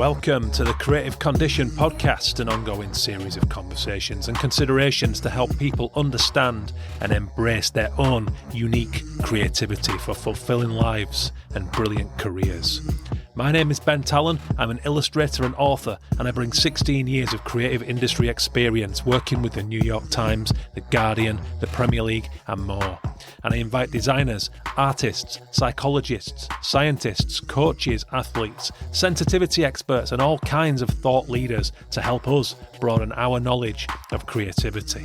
Welcome to the Creative Condition podcast, an ongoing series of conversations and considerations to help people understand and embrace their own unique creativity for fulfilling lives and brilliant careers. My name is Ben Talon. I'm an illustrator and author, and I bring 16 years of creative industry experience working with the New York Times, The Guardian, the Premier League, and more. And I invite designers, artists, psychologists, scientists, coaches, athletes, sensitivity experts, and all kinds of thought leaders to help us broaden our knowledge of creativity.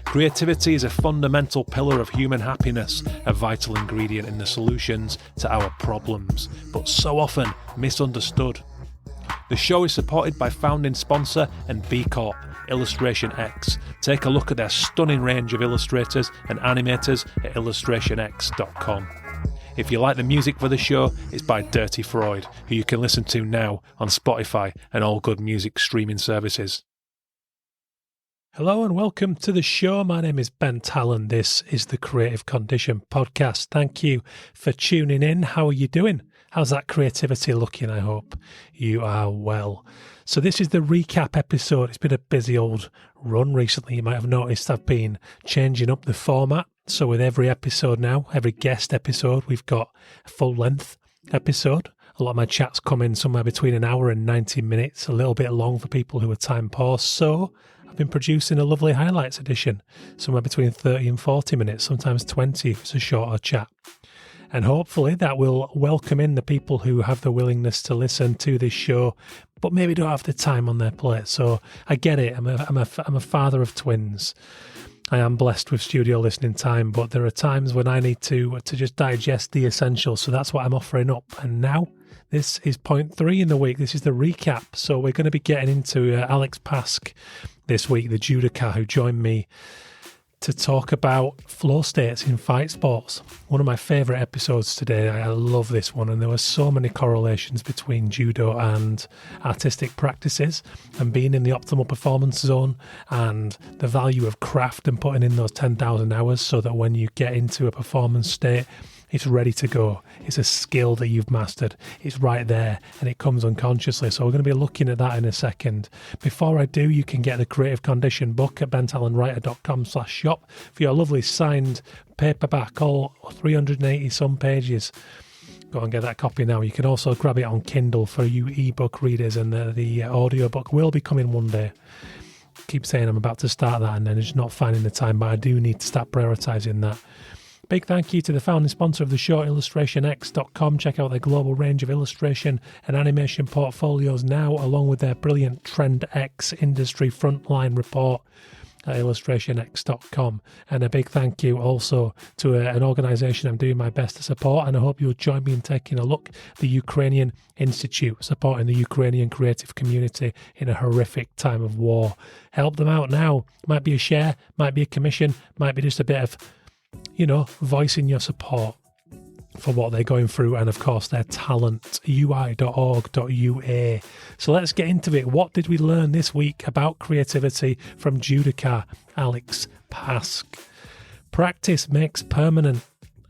Creativity is a fundamental pillar of human happiness, a vital ingredient in the solutions to our problems, but so often misunderstood. The show is supported by founding sponsor and B Corp, Illustration X. Take a look at their stunning range of illustrators and animators at illustrationx.com. If you like the music for the show, it's by Dirty Freud, who you can listen to now on Spotify and all good music streaming services. Hello and welcome to the show. My name is Ben Talon. This is the Creative Condition podcast. Thank you for tuning in. How are you doing? How's that creativity looking? I hope you are well. So this is the recap episode. It's been a busy old run recently. You might have noticed I've been changing up the format. So with every episode now, every guest episode, we've got a full-length episode. A lot of my chats come in somewhere between an hour and 90 minutes, a little bit long for people who are time poor. So I've been producing a lovely highlights edition, somewhere between 30 and 40 minutes, sometimes 20 if it's a shorter chat. And hopefully that will welcome in the people who have the willingness to listen to this show, but maybe don't have the time on their plate. So I get it. I'm a father of twins. I am blessed with studio listening time, but there are times when I need to just digest the essentials. So that's what I'm offering up. And now this is point 3 in the week. This is the recap. So we're going to be getting into Alex Paske this week, the judoka, who joined me to talk about flow states in fight sports. One of my favourite episodes today. I love this one, and there were so many correlations between judo and artistic practices and being in the optimal performance zone and the value of craft and putting in those 10,000 hours so that when you get into a performance state, it's ready to go. It's a skill that you've mastered. It's right there and it comes unconsciously. So we're going to be looking at that in a second. Before I do, you can get the Creative Condition book at bentalonwriter.com/shop for your lovely signed paperback, all 380 some pages. Go and get that copy now. You can also grab it on Kindle for you ebook readers, and the audiobook will be coming one day. Keep saying I'm about to start that and then just not finding the time, but I do need to start prioritising that. Big thank you to the founding sponsor of the show, illustrationx.com. Check out their global range of illustration and animation portfolios now, along with their brilliant Trend X industry frontline report at illustrationx.com. And a big thank you also to an organisation I'm doing my best to support, and I hope you'll join me in taking a look, the Ukrainian Institute, supporting the Ukrainian creative community in a horrific time of war. Help them out now. Might be a share, might be a commission, might be just a bit of voicing your support for what they're going through, and of course their talent, ui.org.ua. So let's get into it. What did we learn this week about creativity from Judoka Alex Paske? Practice makes permanent.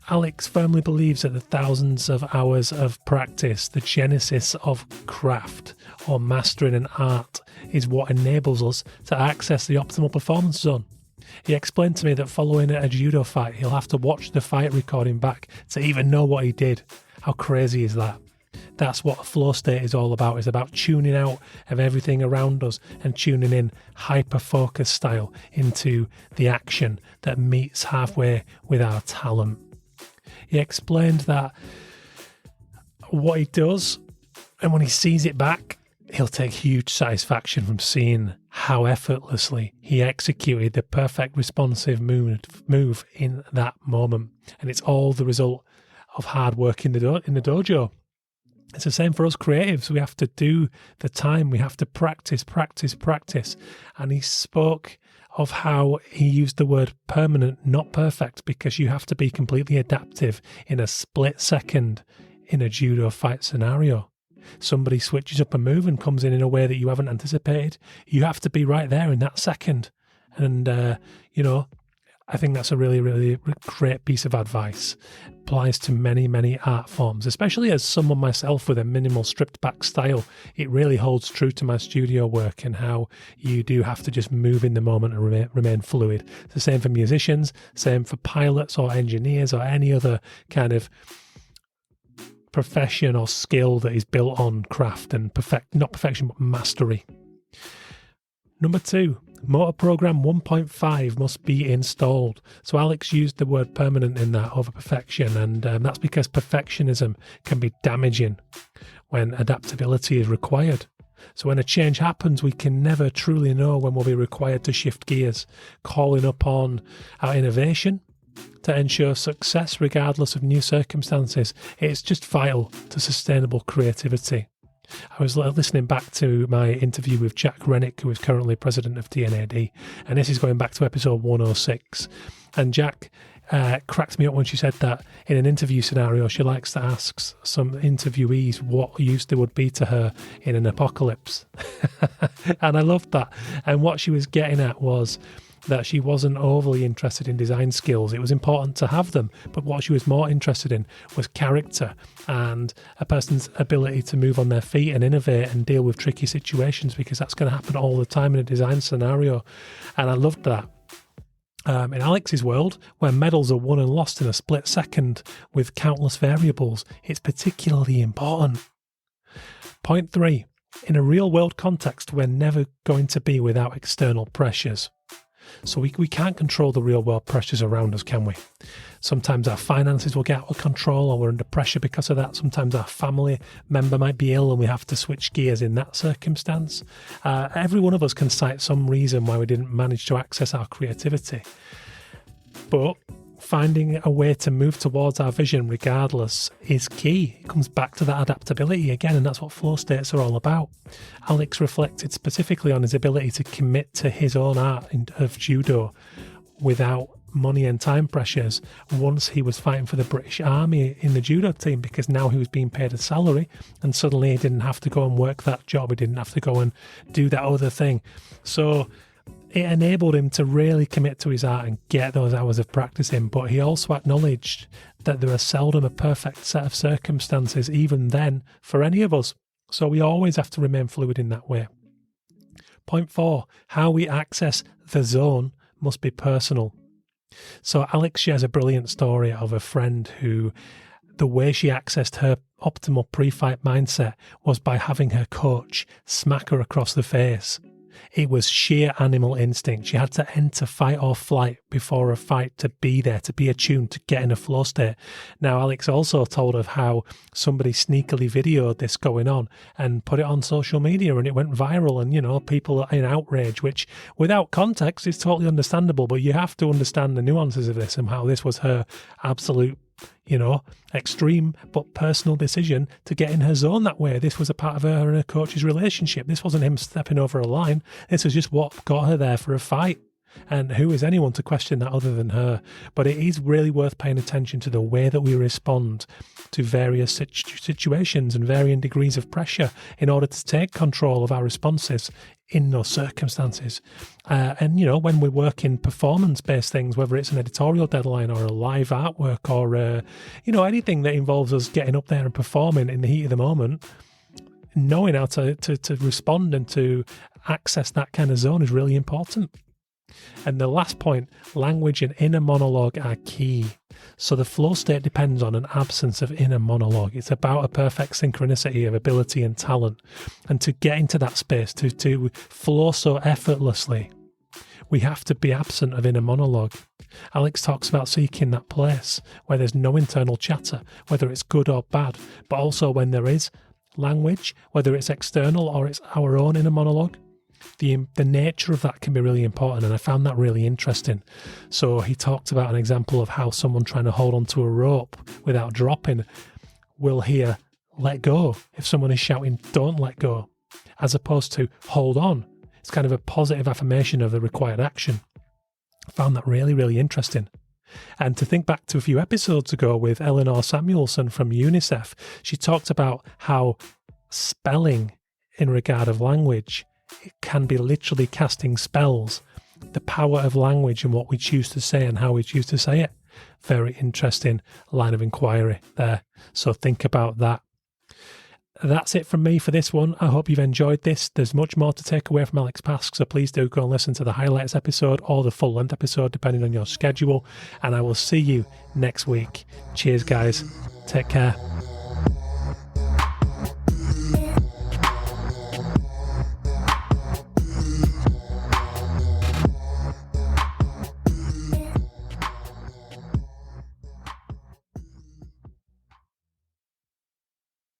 Alex firmly believes that the thousands of hours of practice, the genesis of craft or mastering an art, is what enables us to access the optimal performance zone. He explained to me that following a judo fight, he'll have to watch the fight recording back to even know what he did. How crazy is that? That's what a flow state is all about. It's about tuning out of everything around us and tuning in hyper-focus style into the action that meets halfway with our talent. He explained that what he does, and when he sees it back, he'll take huge satisfaction from seeing how effortlessly he executed the perfect responsive move in that moment. And it's all the result of hard work in the dojo. It's the same for us creatives. We have to do the time. We have to practice. And he spoke of how he used the word permanent, not perfect, because you have to be completely adaptive in a split second in a judo fight scenario. Somebody switches up a move and comes in a way that you haven't anticipated. You have to be right there in that second. And, I think that's a really, really great piece of advice. Applies to many, many art forms, especially as someone myself with a minimal stripped back style. It really holds true to my studio work and how you do have to just move in the moment and remain fluid. It's the same for musicians, same for pilots or engineers or any other kind of profession or skill that is built on craft and not perfection, but mastery. Number 2, Motor Program 1.5 must be installed. So Alex used the word permanent in that over perfection, and that's because perfectionism can be damaging when adaptability is required. So when a change happens, we can never truly know when we'll be required to shift gears, calling upon our innovation to ensure success regardless of new circumstances. It's just vital to sustainable creativity. I was listening back to my interview with Jack Rennick, who is currently president of DNAD, and this is going back to episode 106. And Jack cracked me up when she said that in an interview scenario, she likes to ask some interviewees what use there would be to her in an apocalypse. And I loved that. And what she was getting at was that she wasn't overly interested in design skills. It was important to have them, but what she was more interested in was character and a person's ability to move on their feet and innovate and deal with tricky situations, because that's going to happen all the time in a design scenario. And I loved that. In Alex's world, where medals are won and lost in a split second with countless variables, it's particularly important. Point 3, in a real world context, we're never going to be without external pressures. So we can't control the real world pressures around us, can we? Sometimes our finances will get out of control or we're under pressure because of that. Sometimes our family member might be ill and we have to switch gears in that circumstance. Every one of us can cite some reason why we didn't manage to access our creativity. But finding a way to move towards our vision regardless is key. It comes back to that adaptability again, and that's what flow states are all about. Alex reflected specifically on his ability to commit to his own art of judo without money and time pressures once he was fighting for the British Army in the judo team, because now he was being paid a salary and suddenly he didn't have to go and work that job. He didn't have to go and do that other thing. So it enabled him to really commit to his art and get those hours of practice in, but he also acknowledged that there are seldom a perfect set of circumstances, even then, for any of us. So we always have to remain fluid in that way. Point 4, how we access the zone must be personal. So Alex shares a brilliant story of a friend who, the way she accessed her optimal pre-fight mindset was by having her coach smack her across the face. It was sheer animal instinct. She had to enter fight or flight before a fight to be there, to be attuned, to get in a flow state. Now, Alex also told of how somebody sneakily videoed this going on and put it on social media, and it went viral, and, people are in outrage, which without context is totally understandable, but you have to understand the nuances of this and how this was her absolute extreme but personal decision to get in her zone that way. This was a part of her and her coach's relationship. This wasn't him stepping over a line. This was just what got her there for a fight. And who is anyone to question that other than her? But it is really worth paying attention to the way that we respond to various situations and varying degrees of pressure in order to take control of our responses in those circumstances. And when we work in performance-based things, whether it's an editorial deadline or a live artwork or, anything that involves us getting up there and performing in the heat of the moment, knowing how to respond and to access that kind of zone is really important. And the last point, language and inner monologue are key. So the flow state depends on an absence of inner monologue. It's about a perfect synchronicity of ability and talent. And to get into that space, to flow so effortlessly, we have to be absent of inner monologue. Alex talks about seeking that place where there's no internal chatter, whether it's good or bad, but also when there is language, whether it's external or it's our own inner monologue. The nature of that can be really important, and I found that really interesting. So he talked about an example of how someone trying to hold onto a rope without dropping will hear let go if someone is shouting don't let go, as opposed to hold on. It's kind of a positive affirmation of the required action. I found that really, really interesting. And to think back to a few episodes ago with Eleanor Samuelson from UNICEF, she talked about how spelling in regard of language, it can be literally casting spells. the power of language and what we choose to say and how we choose to say it. Very interesting line of inquiry there. So think about that. That's it from me for this one. I hope you've enjoyed this. There's much more to take away from Alex Paske, so please do go and listen to the highlights episode or the full length episode, depending on your schedule. And I will see you next week. Cheers, guys. Take care.